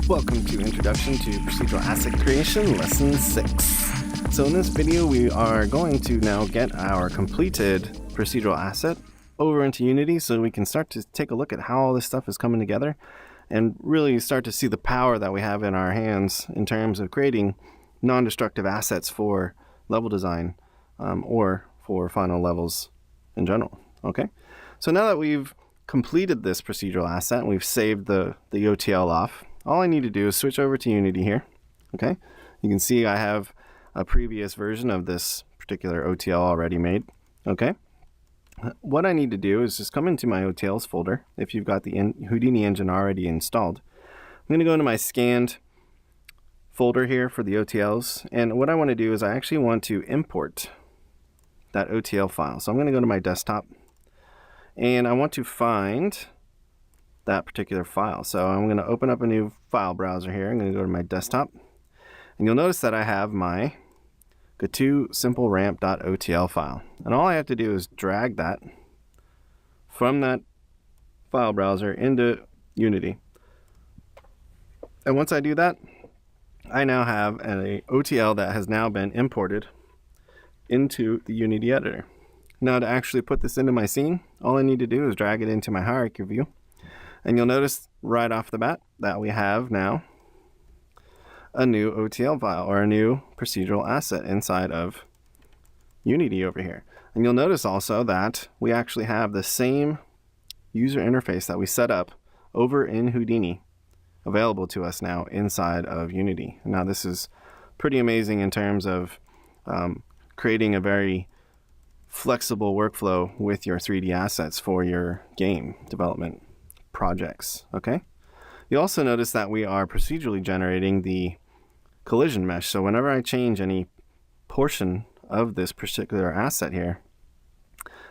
Welcome to Introduction to Procedural Asset Creation, Lesson 6. So in this video, we are going to now get our completed procedural asset over into Unity so we can start to take a look at how all this stuff is coming together and really start to see the power that we have in our hands in terms of creating non-destructive assets for level design or for final levels in general. Okay, so now that we've completed this procedural asset and we've saved the OTL off, all I need to do is switch over to Unity here. Okay, you can see I have a previous version of this particular OTL already made. Okay, what I need to do is just come into my OTLs folder. If you've got the Houdini engine already installed, I'm going to go into my scanned folder here for the OTLs, and what I want to do is I actually want to import that OTL file. So I'm going to go to my desktop and I want to find that particular file. So I'm going to open up a new file browser here. I'm going to go to my desktop, and you'll notice that I have my GTwoSimpleRamp.otl file. And all I have to do is drag that from that file browser into Unity. And once I do that, I now have an OTL that has now been imported into the Unity editor. Now to actually put this into my scene, all I need to do is drag it into my hierarchy view. And you'll notice right off the bat that we have now a new OTL file, or a new procedural asset inside of Unity over here. And you'll notice also that we actually have the same user interface that we set up over in Houdini available to us now inside of Unity. Now this is pretty amazing in terms of creating a very flexible workflow with your 3D assets for your game development projects. Okay, you also notice that we are procedurally generating the collision mesh. So whenever I change any portion of this particular asset here,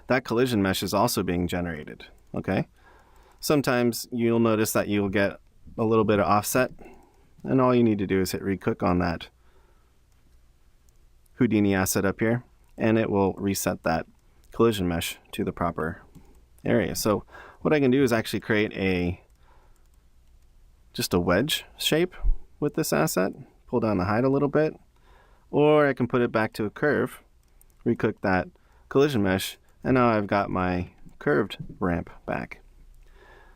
that collision mesh is also being generated. Okay, sometimes you'll notice that you'll get a little bit of offset, and all you need to do is hit re-click on that Houdini asset up here, and it will reset that collision mesh to the proper area. So what I can do is actually create just a wedge shape with this asset, pull down the height a little bit, or I can put it back to a curve, re-click that collision mesh, and now I've got my curved ramp back.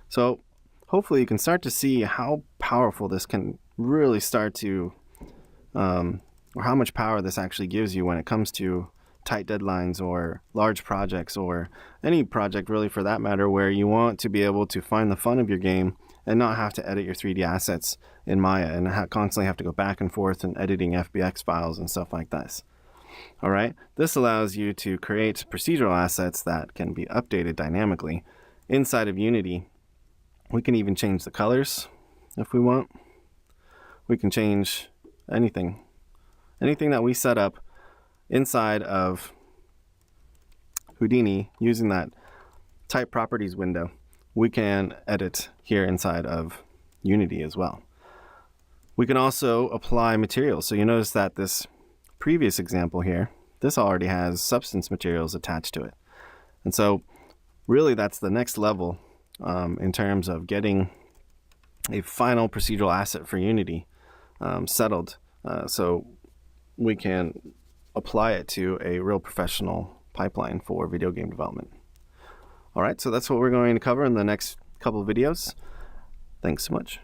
So hopefully you can start to see how powerful this can really start to, or how much power this actually gives you when it comes to tight deadlines or large projects, or any project really for that matter, where you want to be able to find the fun of your game and not have to edit your 3D assets in Maya and constantly have to go back and forth and editing FBX files and stuff like this. All right, this allows you to create procedural assets that can be updated dynamically inside of Unity. We can even change the colors if we want. We can change anything that we set up inside of Houdini using that type properties window. We can edit here inside of Unity as well. We can also apply materials. So you notice that this previous example here, this already has substance materials attached to it. And so really that's the next level in terms of getting a final procedural asset for Unity settled, so we can apply it to a real professional pipeline for video game development. All right, so that's what we're going to cover in the next couple of videos. Thanks so much.